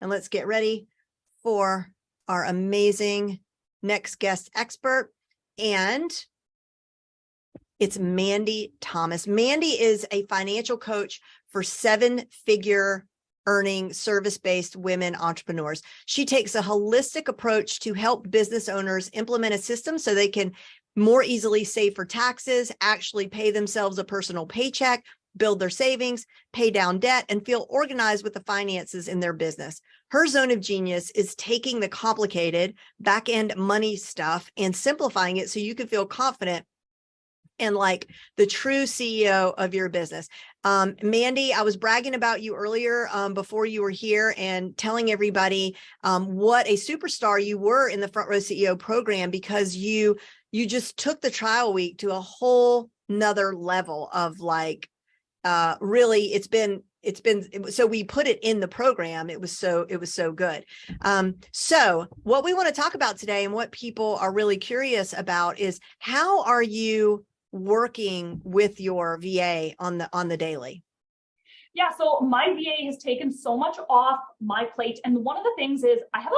and let's get ready for our amazing next guest expert. And it's Mandyy Thomas. Mandyy is a financial coach for 7-figure earning service-based women entrepreneurs. She takes a holistic approach to help business owners implement a system so they can more easily save for taxes, actually pay themselves a personal paycheck, build their savings, pay down debt, and feel organized with the finances in their business. Her zone of genius is taking the complicated back-end money stuff and simplifying it so you can feel confident and like the true CEO of your business. Mandyy, I was bragging about you earlier before you were here and telling everybody what a superstar you were in the Front Row CEO program, because you just took the trial week to a whole nother level of like, really, it's been, so we put it in the program. It was so good. So what we want to talk about today and what people are really curious about is, how are you working with your VA on the daily? Yeah, so my VA has taken so much off my plate. And one of the things is I have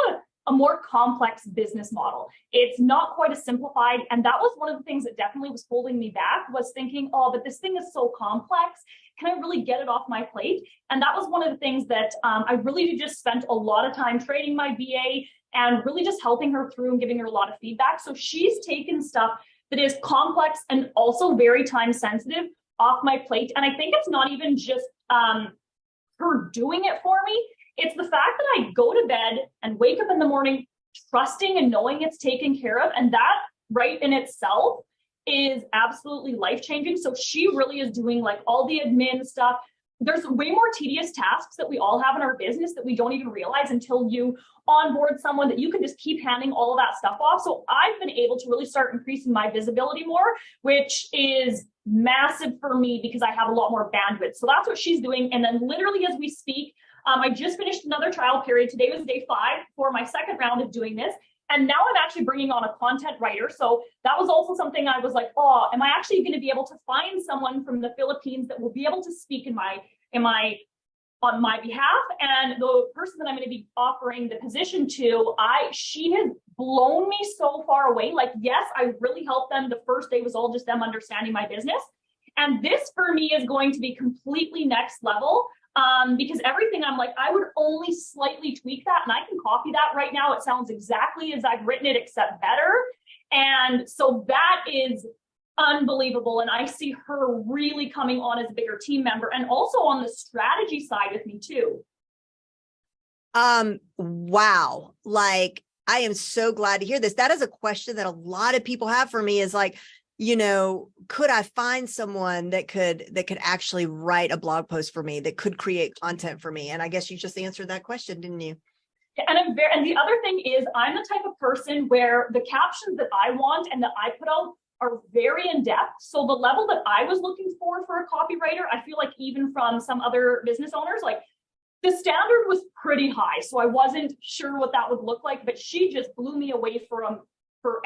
a more complex business model. It's not quite as simplified. And that was one of the things that definitely was holding me back, was thinking, oh, but this thing is so complex. Can I really get it off my plate? And that was one of the things that I really just spent a lot of time training my VA and really just helping her through and giving her a lot of feedback. So she's taken stuff that is complex and also very time sensitive off my plate. And I think it's not even just her doing it for me. It's the fact that I go to bed and wake up in the morning trusting and knowing it's taken care of. And that right in itself is absolutely life-changing. So she really is doing like all the admin stuff. There's way more tedious tasks that we all have in our business that we don't even realize until you onboard someone, that you can just keep handing all of that stuff off. So I've been able to really start increasing my visibility more, which is massive for me because I have a lot more bandwidth. So that's what she's doing. And then literally as we speak, I just finished another trial period. Today was day 5 for my second round of doing this. And now I'm actually bringing on a content writer. So that was also something I was like, oh, am I actually going to be able to find someone from the Philippines that will be able to speak on my behalf? And the person that I'm going to be offering the position to, she has blown me so far away. Like, yes, I really helped them. The first day was all just them understanding my business. And this for me is going to be completely next level. Because everything I'm like, I would only slightly tweak that, and I can copy that right now. It sounds exactly as I've written it, except better. And so that is unbelievable. And I see her really coming on as a bigger team member, and also on the strategy side with me too. Wow. Like, I am so glad to hear this. That is a question that a lot of people have for me, is like, you know, could I find someone that could actually write a blog post for me, that could create content for me? And I guess you just answered that question, didn't you? And the other thing is, I'm the type of person where the captions that I want and that I put out are very in depth. So the level that I was looking for a copywriter, I feel like even from some other business owners, like the standard was pretty high. So I wasn't sure what that would look like, but she just blew me away for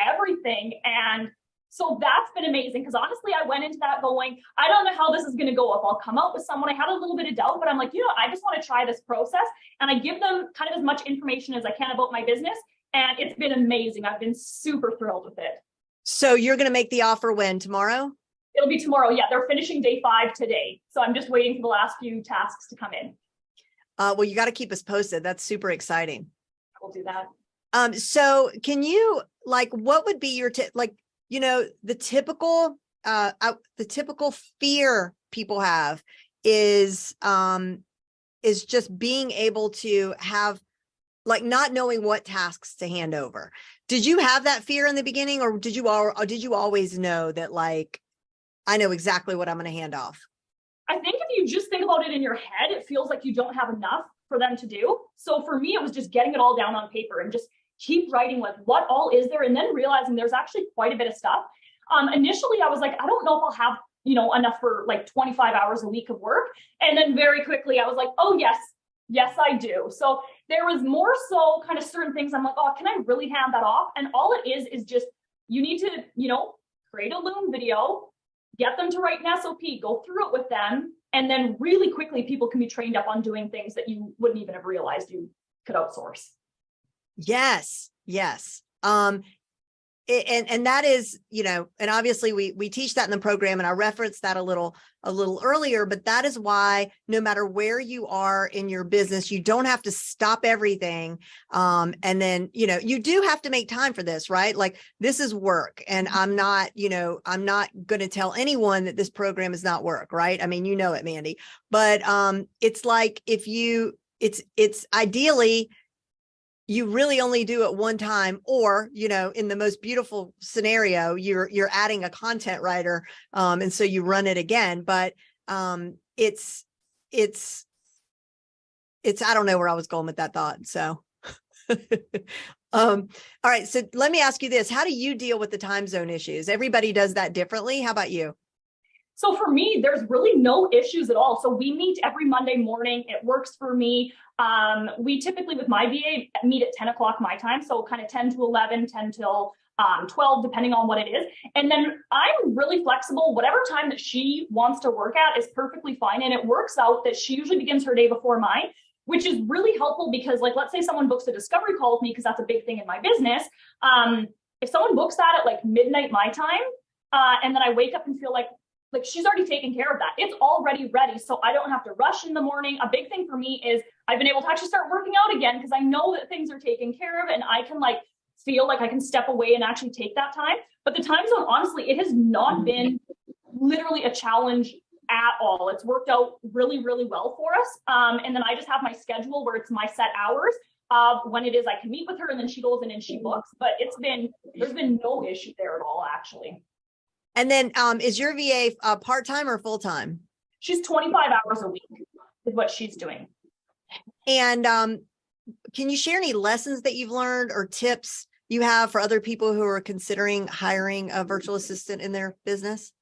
everything. And so that's been amazing, because honestly, I went into that going, I don't know how this is going to go. If I'll come out with someone, I had a little bit of doubt, but I'm like, I just want to try this process. And I give them kind of as much information as I can about my business. And it's been amazing. I've been super thrilled with it. So you're going to make the offer when? Tomorrow? It'll be tomorrow. Yeah, they're finishing day 5 today. So I'm just waiting for the last few tasks to come in. Well, you got to keep us posted. That's super exciting. We'll do that. So can you, like, what would be your the typical fear people have is just being able to have, like, not knowing what tasks to hand over. Did you have that fear in the beginning, or did you always know that, like, I know exactly what I'm going to hand off? I think if you just think about it in your head, it feels like you don't have enough for them to do. So for me, it was just getting it all down on paper and just keep writing, like, what all is there, and then realizing there's actually quite a bit of stuff. Initially, I was like, I don't know if I'll have, enough for like 25 hours a week of work. And then very quickly, I was like, oh, yes, I do. So there was more so kind of certain things I'm like, oh, can I really hand that off? And all it is just, you need to, create a Loom video, get them to write an SOP, go through it with them. And then really quickly, people can be trained up on doing things that you wouldn't even have realized you could outsource. Yes. Yes. And that is, you know, and obviously we teach that in the program, and I referenced that a little earlier, but that is why no matter where you are in your business, you don't have to stop everything. And then, you know, you do have to make time for this, right? Like, this is work, and I'm not going to tell anyone that this program is not work, right? I mean, you know it, Mandy, but it's like, it's ideally, you really only do it one time, or, you know, in the most beautiful scenario, you're adding a content writer. And so you run it again, but it's, I don't know where I was going with that thought. So, all right. So let me ask you this. How do you deal with the time zone issues? Everybody does that differently. How about you? So for me, there's really no issues at all. So we meet every Monday morning. It works for me. We typically, with my VA, meet at 10 o'clock my time. So kind of 10 to 11, 10 till 12, depending on what it is. And then I'm really flexible. Whatever time that she wants to work at is perfectly fine. And it works out that she usually begins her day before mine, which is really helpful because, like, let's say someone books a discovery call with me, because that's a big thing in my business. If someone books that at like midnight my time, and then I wake up and feel like she's already taken care of that. It's already ready. So I don't have to rush in the morning. A big thing for me is I've been able to actually start working out again, because I know that things are taken care of, and I can feel like I can step away and actually take that time. But the time zone, honestly, it has not been literally a challenge at all. It's worked out really, really well for us. And then I just have my schedule where it's my set hours of when it is I can meet with her, and then she goes in and she books. But there's been no issue there at all, actually. And then is your VA part-time or full-time? She's 25 hours a week is what she's doing. And can you share any lessons that you've learned or tips you have for other people who are considering hiring a virtual assistant in their business?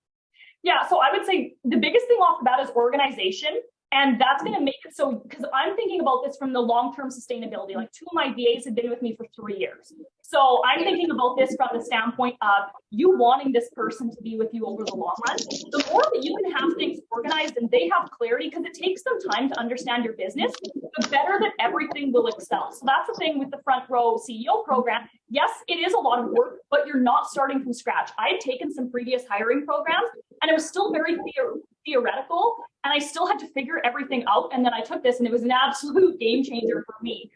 Yeah, so I would say the biggest thing off the bat is organization. And that's going to make it so, because I'm thinking about this from the long-term sustainability. Like, 2 of my VAs have been with me for 3 years. So I'm thinking about this from the standpoint of you wanting this person to be with you over the long run. The more that you can have things organized and they have clarity, because it takes them time to understand your business, the better that everything will excel. So that's the thing with the Front Row CEO program. Yes, it is a lot of work, but you're not starting from scratch. I had taken some previous hiring programs, and it was still very theoretical, and I still had to figure everything out. And then I took this, and it was an absolute game changer for me.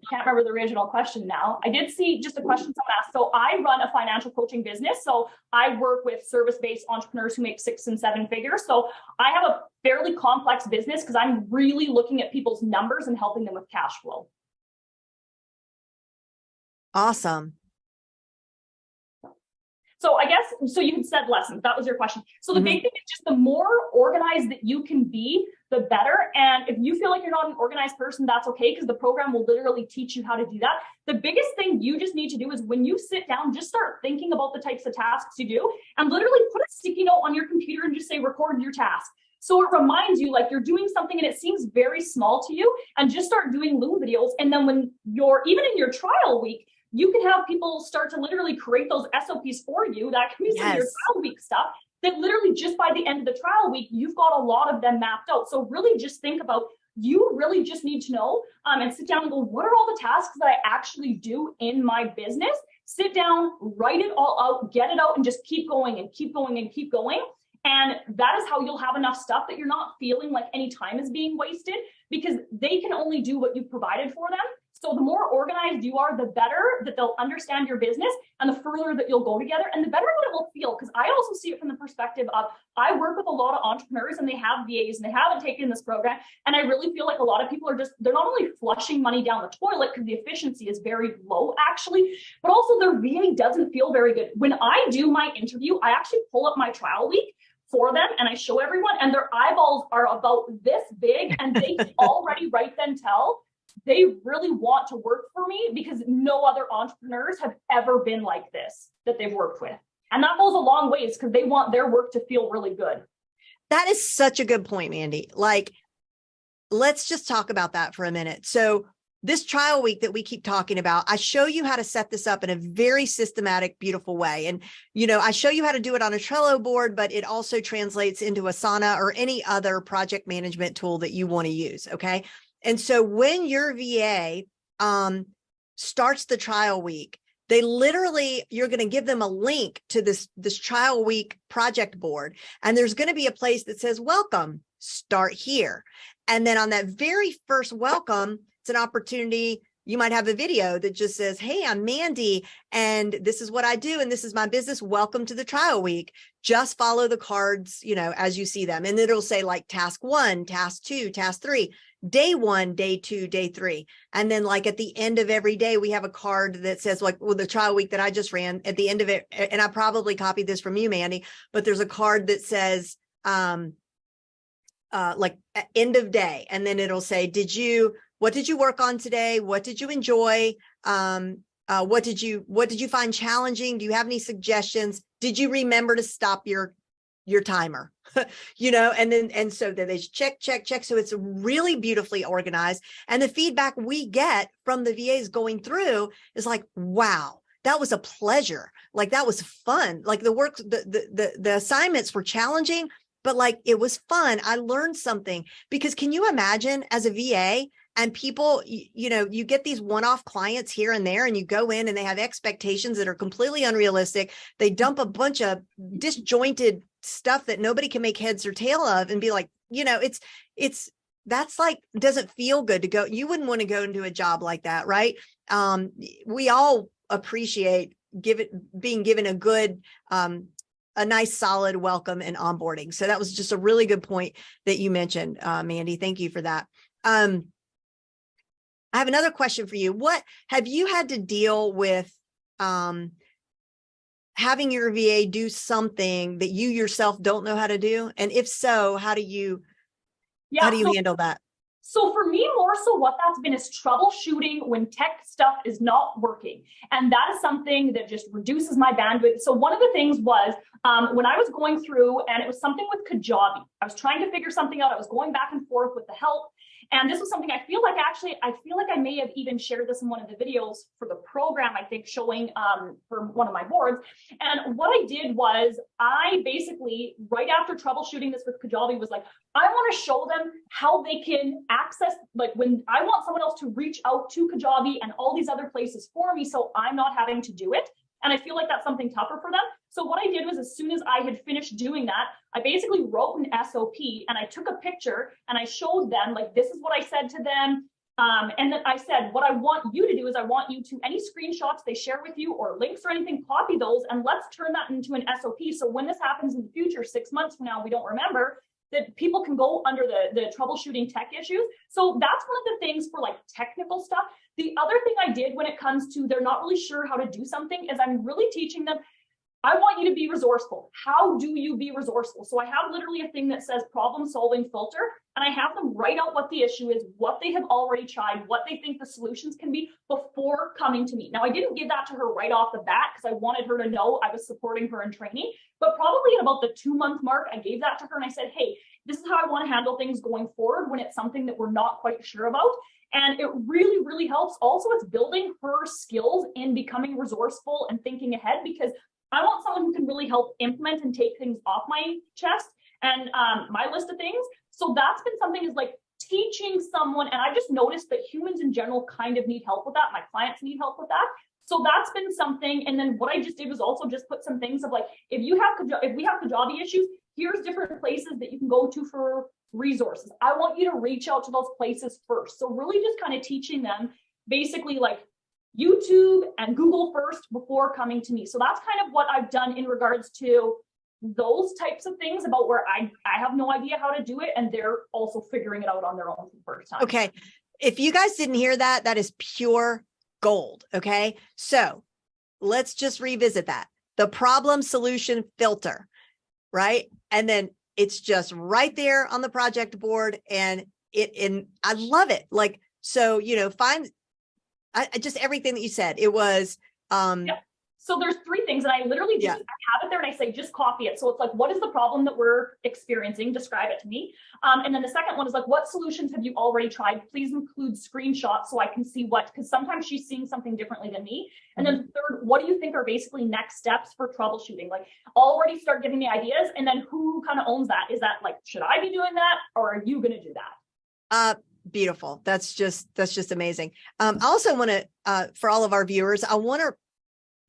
Can't remember the original question now. I did see just a question someone asked. So I run a financial coaching business. So I work with service-based entrepreneurs who make 6 and 7 figures. So I have a fairly complex business because I'm really looking at people's numbers and helping them with cash flow. Awesome. So I guess, so you said lessons, that was your question. So the big thing is just the more organized that you can be, the better. And if you feel like you're not an organized person, that's okay, because the program will literally teach you how to do that. The biggest thing you just need to do is when you sit down, just start thinking about the types of tasks you do, and literally put a sticky note on your computer and just say, record your task. So it reminds you like you're doing something and it seems very small to you, and just start doing Loom videos. And then when you're, even in your trial week, you can have people start to literally create those SOPs for you. That can be some of your trial week stuff that literally just by the end of the trial week, you've got a lot of them mapped out. So really just think about, you really just need to know and sit down and go, what are all the tasks that I actually do in my business? Sit down, write it all out, get it out, and just keep going and keep going and keep going. And that is how you'll have enough stuff that you're not feeling like any time is being wasted, because they can only do what you've provided for them. So the more organized you are, the better that they'll understand your business, and the further that you'll go together, and the better that it will feel. Because I also see it from the perspective of, I work with a lot of entrepreneurs and they have VAs and they haven't taken this program. And I really feel like a lot of people are just, they're not only flushing money down the toilet because the efficiency is very low actually, but also their VA doesn't feel very good. When I do my interview, I actually pull up my trial week for them and I show everyone, and their eyeballs are about this big, and they already right then tell they really want to work for me, because no other entrepreneurs have ever been like this that they've worked with. And that goes a long ways, because they want their work to feel really good. That is such a good point, Mandy. Like, let's just talk about that for a minute. So this trial week that we keep talking about, I show you how to set this up in a very systematic, beautiful way. And, you know, I show you how to do it on a Trello board, but it also translates into Asana or any other project management tool that you want to use. Okay. And so when your VA starts the trial week, they literally, you're going to give them a link to this trial week project board. And there's going to be a place that says, welcome, start here. And then on that very first welcome, it's an opportunity. You might have a video that just says, hey, I'm Mandy, and this is what I do, and this is my business. Welcome to the trial week. Just follow the cards, as you see them. And it'll say like task 1, task 2, task 3, day 1, day 2, day 3. And then like at the end of every day, we have a card that says like, well, the trial week that I just ran at the end of it, and I probably copied this from you, Mandy, but there's a card that says, like end of day. And then it'll say, what did you work on today? What did you enjoy? What did you find challenging? Do you have any suggestions? Did you remember to stop your timer? And so then they check. So it's really beautifully organized. And the feedback we get from the VAs going through is like, wow, that was a pleasure. Like that was fun. Like the work, the assignments were challenging, but like it was fun. I learned something. Because can you imagine as a VA, and people, you get these one-off clients here and there, and you go in and they have expectations that are completely unrealistic. They dump a bunch of disjointed stuff that nobody can make heads or tail of, and be like, that's like, doesn't feel good to go. You wouldn't want to go into a job like that, right? We all appreciate being given a good, a nice solid welcome and onboarding. So that was just a really good point that you mentioned, Mandy. Thank you for that. I have another question for you. What have you had to deal with having your VA do something that you yourself don't know how to do? And if so, how do you handle that? So for me, more so what that's been is troubleshooting when tech stuff is not working. And that is something that just reduces my bandwidth. So one of the things was when I was going through, and it was something with Kajabi, I was trying to figure something out. I was going back and forth with the help. And this was something I feel like I may have even shared this in one of the videos for the program, I think, showing for one of my boards. And what I did was I basically, right after troubleshooting this with Kajabi, was like, I want to show them how they can access, like when I want someone else to reach out to Kajabi and all these other places for me, so I'm not having to do it. And I feel like that's something tougher for them. So what I did was, as soon as I had finished doing that, I basically wrote an SOP and I took a picture and I showed them, like, this is what I said to them. And then I said, what I want you to do is I want you to, any screenshots they share with you or links or anything, copy those and let's turn that into an SOP. So when this happens in the future, 6 months from now, we don't remember, that people can go under the troubleshooting tech issues. So that's one of the things for like technical stuff. The other thing I did when it comes to they're not really sure how to do something is I'm really teaching them, I want you to be resourceful. How do you be resourceful? So I have literally a thing that says problem solving filter, and I have them write out what the issue is, what they have already tried, what they think the solutions can be before coming to me. Now, I didn't give that to her right off the bat because I wanted her to know I was supporting her in training, but probably at about the 2-month mark, I gave that to her and I said, hey, this is how I want to handle things going forward when it's something that we're not quite sure about. And it really, really helps. Also, it's building her skills in becoming resourceful and thinking ahead, because I want someone who can really help implement and take things off my chest and my list of things. So that's been something, is like teaching someone. And I just noticed that humans in general kind of need help with that. My clients need help with that. So that's been something. And then what I just did was also just put some things of like, if we have Kajabi issues, here's different places that you can go to for resources. I want you to reach out to those places first. So really just kind of teaching them basically like YouTube and Google first before coming to me. So that's kind of what I've done in regards to those types of things, about where I have no idea how to do it, and they're also figuring it out on their own for the first time. Okay. If you guys didn't hear that, that is pure gold. Okay. So let's just revisit that. The problem solution filter, right? And then it's just right there on the project board, and I love it. Like, so, find just everything that you said. It was, Yep. So there's 3 things, and I literally just, I have it there and I say, just copy it. So it's like, what is the problem that we're experiencing? Describe it to me. And then the second one is like, what solutions have you already tried? Please include screenshots so I can see because sometimes she's seeing something differently than me. And then third, what do you think are basically next steps for troubleshooting? Like, already start giving me ideas. And then who kind of owns that? Is that like, should I be doing that, or are you going to do that? beautiful. That's just amazing. I also want to, for all of our viewers, I want to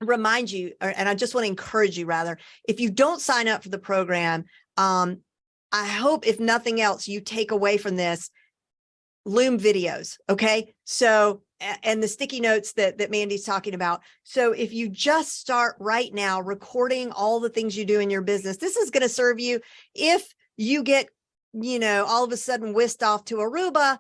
remind you, and I just want to encourage you rather, if you don't sign up for the program, I hope if nothing else, you take away from this Loom videos. Okay. So, and the sticky notes that Mandy's talking about. So if you just start right now recording all the things you do in your business, this is going to serve you if you get, all of a sudden whisked off to Aruba,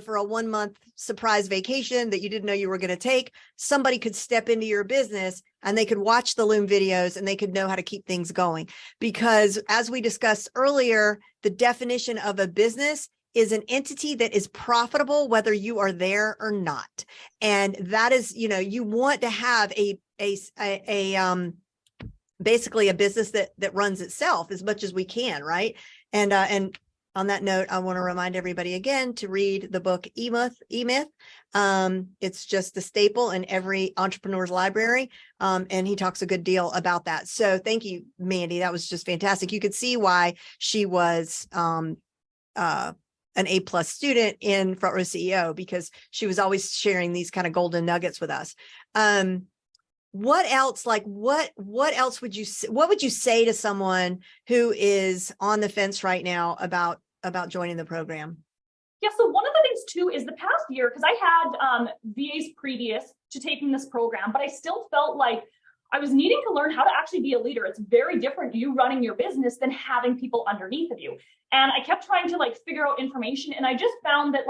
for a 1 month surprise vacation that you didn't know you were going to take. Somebody could step into your business and they could watch the Loom videos and they could know how to keep things going. Because as we discussed earlier, the definition of a business is an entity that is profitable, whether you are there or not. And that is, you want to have basically a business that runs itself as much as we can. Right. And on that note, I want to remind everybody again to read the book E-Myth. It's just a staple in every entrepreneur's library. And he talks a good deal about that. So thank you, Mandy. That was just fantastic. You could see why she was, an A+ student in Front Row CEO, because she was always sharing these kind of golden nuggets with us. What else, what else would you say to someone who is on the fence right now about joining the program? Yeah, so one of the things too is the past year, because I had VAs previous to taking this program, but I still felt like I was needing to learn how to actually be a leader. It's very different you running your business than having people underneath of you. And I kept trying to figure out information. And I just found that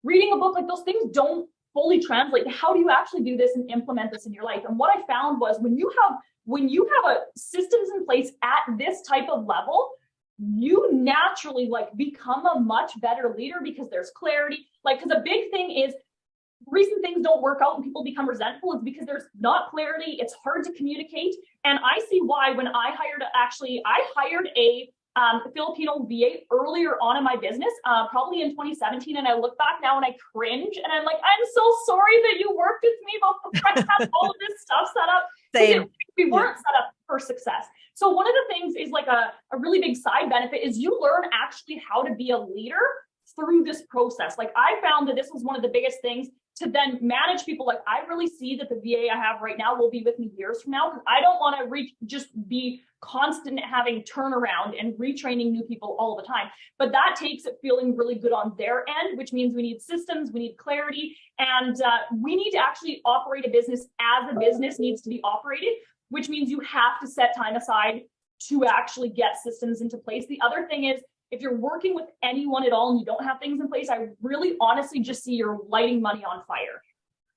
reading a book, those things don't fully translate to how do you actually do this and implement this in your life. And what I found was when you have a systems in place at this type of level, you naturally become a much better leader because there's clarity. Because a big thing is, reason things don't work out and people become resentful is because there's not clarity. It's hard to communicate. And I see why when I hired a Filipino VA earlier on in my business, probably in 2017. And I look back now and I cringe and I'm like, I'm so sorry that you worked with me before I had all of this stuff set up. Same. We weren't set up for success. So one of the things is a really big side benefit is you learn actually how to be a leader through this process. I found that this was one of the biggest things to then manage people. I really see that the VA I have right now will be with me years from now, because I don't want to just be constant having turnaround and retraining new people all the time. But that takes it feeling really good on their end, which means we need systems, we need clarity, and we need to actually operate a business as a business needs to be operated, which means you have to set time aside to actually get systems into place. The other thing is, if you're working with anyone at all and you don't have things in place, I really honestly just see you're lighting money on fire.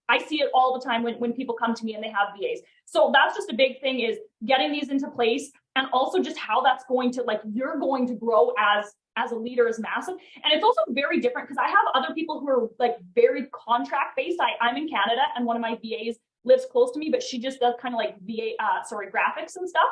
I see it all the time when people come to me and they have VAs. So that's just a big thing, is getting these into place, and also just how that's going to, you're going to grow as a leader is massive. And it's also very different because I have other people who are very contract based. I'm in Canada and one of my VAs lives close to me, but she just does kind of VA, graphics and stuff.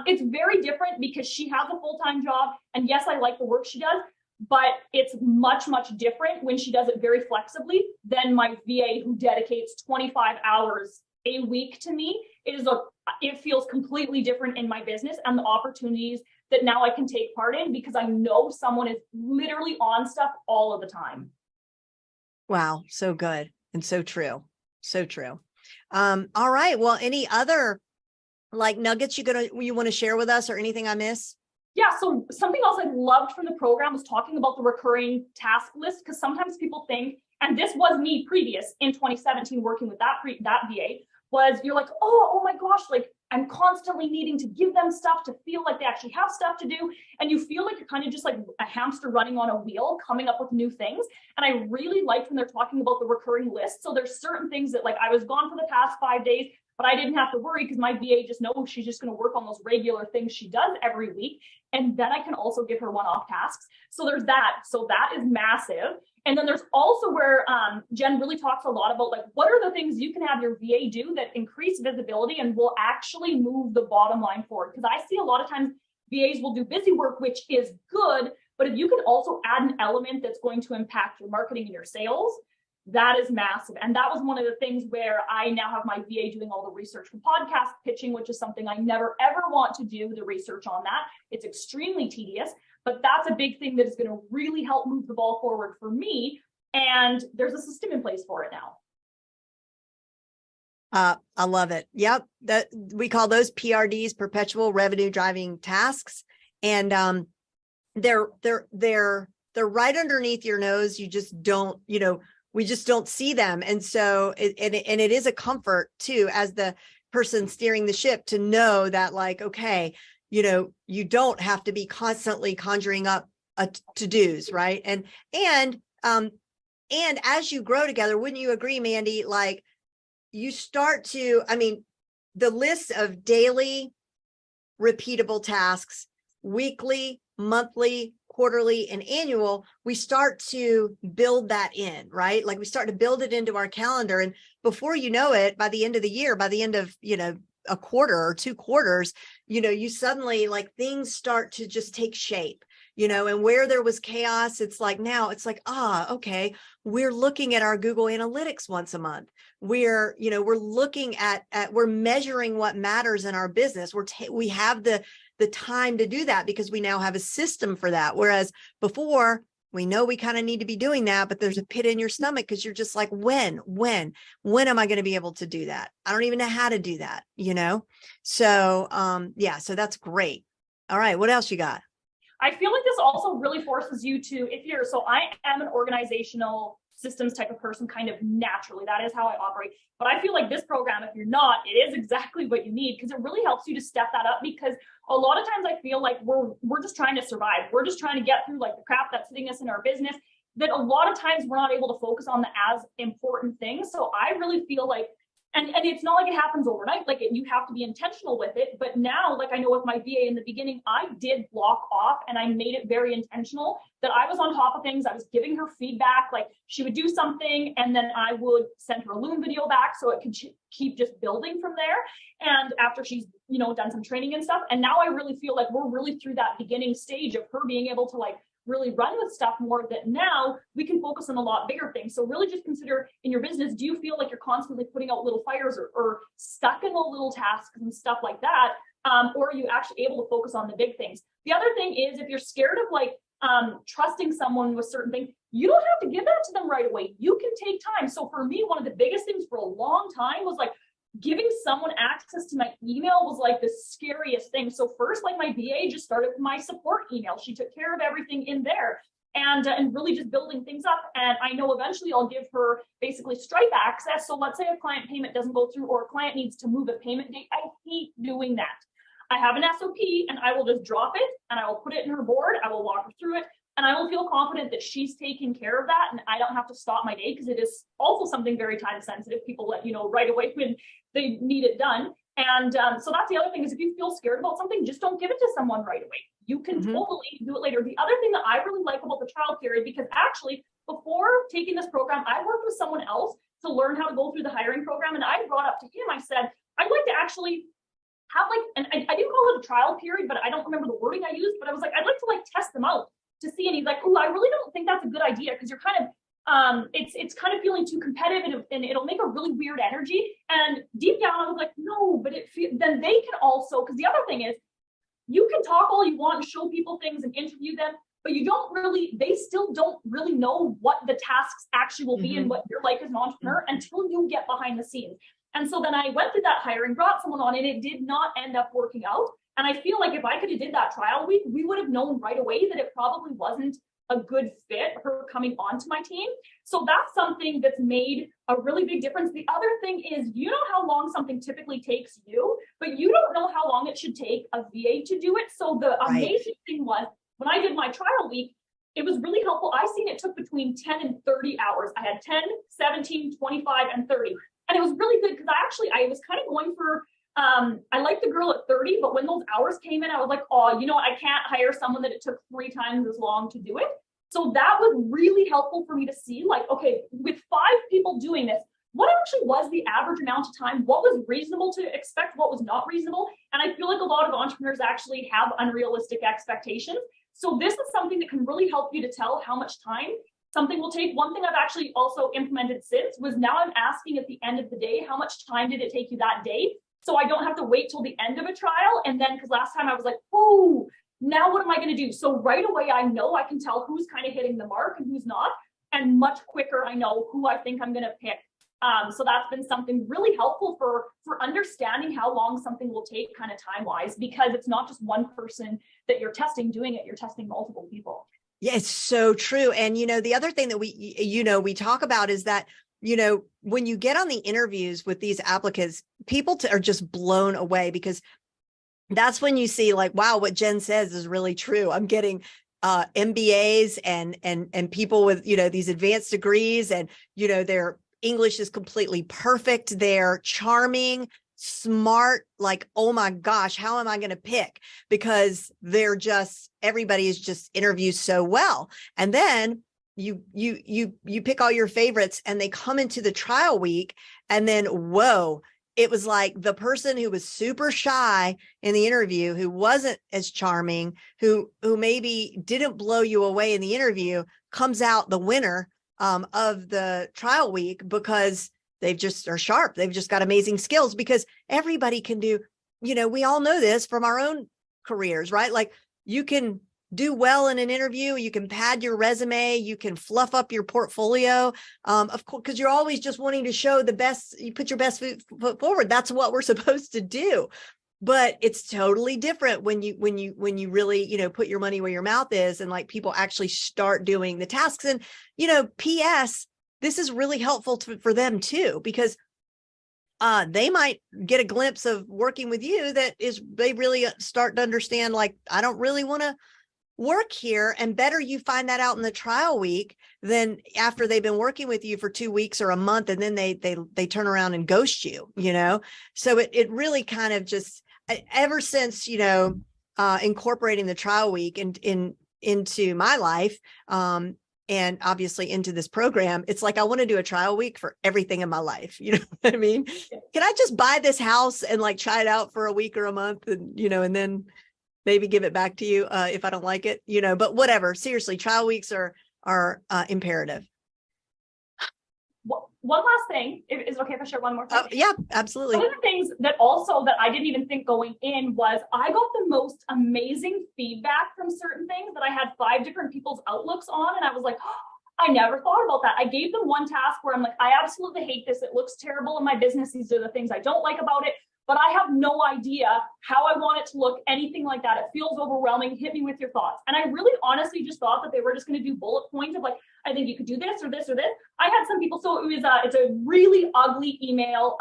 It's very different because she has a full-time job, and yes, I like the work she does, but it's much, much different when she does it very flexibly than my VA who dedicates 25 hours a week to me. It feels completely different in my business and the opportunities that now I can take part in because I know someone is literally on stuff all of the time. Wow. So good. And so true. So true. All right. Well, any other nuggets you want to share with us, or anything I miss? Yeah, so something else I loved from the program was talking about the recurring task list, because sometimes people think, and this was me previous in 2017 working with that VA, was you're like, oh my gosh, I'm constantly needing to give them stuff to feel like they actually have stuff to do. And you feel like you're kind of just like a hamster running on a wheel, coming up with new things. And I really liked when they're talking about the recurring list. So there's certain things that I was gone for the past 5 days, but I didn't have to worry because my VA just knows she's just going to work on those regular things she does every week. And then I can also give her one-off tasks. So there's that. So that is massive. And then there's also where Jen really talks a lot about what are the things you can have your VA do that increase visibility and will actually move the bottom line forward. Because I see a lot of times VAs will do busy work, which is good, but if you can also add an element that's going to impact your marketing and your sales, that is massive. And that was one of the things where I now have my VA doing all the research for podcast pitching, which is something I never, ever want to do the research on that. It's extremely tedious. but that's a big thing that is going to really help move the ball forward for me. And there's a system in place for it now. I love it. Yep. That we call those PRDs, perpetual revenue driving tasks. And they're right underneath your nose. You just don't, we just don't see them. And so it is a comfort too, as the person steering the ship, to know that, like, okay, you don't have to be constantly conjuring up to-dos, right? And as you grow together, wouldn't you agree, Mandy? Like, you start to, the list of daily repeatable tasks, weekly, monthly, quarterly, and annual, we start to build that in, right? Like, we start to build it into our calendar. And before you know it, by the end of the year, by the end of, a quarter or 2 quarters, you suddenly, like, things start to just take shape, and where there was chaos, it's like, now it's like, okay, we're looking at our Google Analytics once a month. We're looking at we're measuring what matters in our business. We have the time to do that because we now have a system for that. Whereas before, we know we kind of need to be doing that, but there's a pit in your stomach because you're just like, when am I going to be able to do that? I don't even know how to do that, So, yeah, so that's great. All right. What else you got? I feel like this also really forces you to, so I am an organizational systems type of person, kind of naturally. That is how I operate. But I feel like this program, if you're not, it is exactly what you need, because it really helps you to step that up. Because a lot of times I feel like we're just trying to survive. We're just trying to get through, like, the crap that's hitting us in our business, that a lot of times we're not able to focus on the as important things. So I really feel like, and it's not like it happens overnight, like, you have to be intentional with it. But now, like, I know with my VA in the beginning, I did block off, and I made it very intentional that I was on top of things. I was giving her feedback. Like, she would do something, and then I would send her a Loom video back so it could keep just building from there. And after she's, done some training and stuff. And now I really feel like we're really through that beginning stage of her being able to, like, really run with stuff more, that now we can focus on a lot bigger things. So really just consider in your business, do you feel like you're constantly putting out little fires or stuck in the little tasks and stuff like that? Or are you actually able to focus on the big things? The other thing is, if you're scared of, like, trusting someone with certain things, you don't have to give that to them right away. You can take time. So for me, one of the biggest things for a long time was, like, giving someone access to my email was, like, the scariest thing. So first, like, my VA just started with my support email. She took care of everything in there, and really just building things up. And I know eventually I'll give her basically Stripe access. So let's say a client payment doesn't go through, or a client needs to move a payment date. I hate doing that. I have an SOP, and I will just drop it, and I will put it in her board. I will walk her through it, and I will feel confident that she's taking care of that, and I don't have to stop my day, because it is also something very time sensitive. People let you know right away when they need it done. And so that's the other thing, is if you feel scared about something, just don't give it to someone right away. You can totally do it later. The other thing that I really like about the trial period, because actually before taking this program, I worked with someone else to learn how to go through the hiring program. And I brought up to him, I said, I'd like to actually have, like, and I didn't call it a trial period, but I don't remember the wording I used, but I was like, I'd like to, like, test them out to see. And he's like, oh, I really don't think that's a good idea, because you're kind of, it's kind of feeling too competitive, and it'll make a really weird energy. And deep down, I was like, no, but then they can also, because the other thing is, you can talk all you want and show people things and interview them, but they still don't really know what the tasks actually will be and what you're like as an entrepreneur until you get behind the scenes. And so then I went through that hiring, brought someone on, and it did not end up working out. And I feel like if I could have did that trial week, we would have known right away that it probably wasn't a good fit, her coming onto my team. So that's something that's made a really big difference. The other thing is, you know how long something typically takes you, but you don't know how long it should take a VA to do it. So the amazing thing was, when I did my trial week, it was really helpful. I seen it took between 10 and 30 hours. I had 10, 17, 25, and 30. And it was really good, because I was kind of going for, I liked the girl at 30, but when those hours came in, I was like, oh, I can't hire someone that it took 3 times as long to do it. So that was really helpful for me to see, like, okay, with 5 people doing this, what actually was the average amount of time? What was reasonable to expect? What was not reasonable? And I feel like a lot of entrepreneurs actually have unrealistic expectations. So this is something that can really help you to tell how much time something will take. One thing I've actually also implemented since was, now I'm asking at the end of the day, how much time did it take you that day? So I don't have to wait till the end of a trial. And then, because last time I was like, oh, Now what am I going to do? So right away, I know I can tell who's kind of hitting the mark and who's not. And much quicker, I know who I think I'm going to pick. So that's been something really helpful for understanding how long something will take kind of time-wise, because it's not just one person that you're testing doing it, you're testing multiple people. Yeah, it's so true. And, the other thing that we talk about is that, when you get on the interviews with these applicants, people are just blown away, because that's when you see like, wow, what Jen says is really true. I'm getting MBAs and people with, these advanced degrees, and, their English is completely perfect. They're charming, smart, like, oh my gosh, how am I going to pick? Because everybody is just interviews so well. And then you pick all your favorites, and they come into the trial week, and then, whoa, it was like the person who was super shy in the interview, who wasn't as charming, who maybe didn't blow you away in the interview, comes out the winner of the trial week, because they just are sharp. They've just got amazing skills, because everybody can do, we all know this from our own careers, right? Like, you can do well in an interview, you can pad your resume, you can fluff up your portfolio, of course, because you're always just wanting to show the best, you put your best foot forward. That's what we're supposed to do. But it's totally different when you really, put your money where your mouth is, and like people actually start doing the tasks. And, PS, this is really helpful for them too, because they might get a glimpse of working with you they really start to understand, like, I don't really want to work here. And better you find that out in the trial week than after they've been working with you for 2 weeks or a month, and then they turn around and ghost you, So it really kind of just, ever since, incorporating the trial week into my life, and obviously into this program, it's like, I want to do a trial week for everything in my life. You know what I mean? Can I just buy this house and like try it out for a week or a month, and, and then maybe give it back to you if I don't like it, but whatever. Seriously, trial weeks are imperative. One last thing, is it okay if I share one more thing? Yeah, absolutely. One of the things that I didn't even think going in was, I got the most amazing feedback from certain things that I had 5 different people's outlooks on. And I was like, oh, I never thought about that. I gave them one task where I'm like, I absolutely hate this. It looks terrible in my business. These are the things I don't like about it. But I have no idea how I want it to look, anything like that. It feels overwhelming. Hit me with your thoughts. And I really honestly just thought that they were just going to do bullet points of like, I think you could do this or this or this. I had some people, so it's a really ugly email,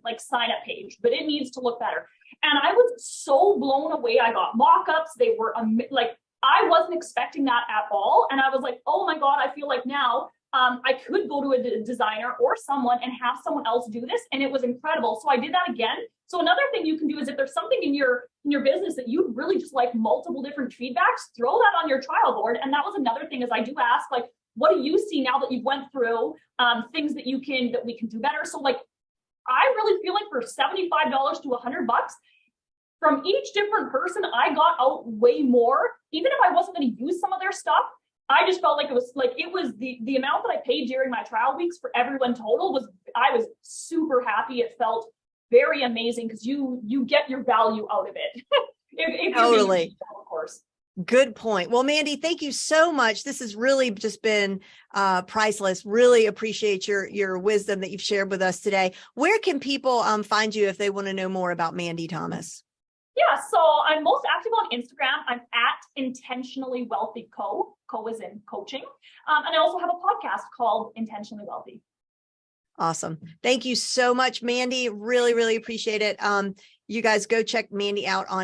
like sign up page, but it needs to look better. And I was so blown away. I got mock-ups. They were like, I wasn't expecting that at all. And I was like, oh my God, I feel like now I could go to a designer or someone and have someone else do this. And it was incredible. So I did that again. So another thing you can do is, if there's something in your business that you'd really just like multiple different feedbacks, throw that on your trial board. And that was another thing, is I do ask, like, what do you see now that you've went through things that we can do better? So like, I really feel like for $75 to $100 from each different person, I got out way more. Even if I wasn't going to use some of their stuff, I just felt like it was the amount that I paid during my trial weeks for everyone total I was super happy. It felt very amazing, because you get your value out of it. if Totally. Of course. Good point. Well, Mandyy, thank you so much. This has really just been priceless. Really appreciate your wisdom that you've shared with us today. Where can people find you if they want to know more about Mandyy Thomas? Yeah, so I'm most active on Instagram. I'm at Intentionally Wealthy Co. Co is in coaching. And I also have a podcast called Intentionally Wealthy. Awesome. Thank you so much, Mandyy. Really, really appreciate it. You guys go check Mandyy out on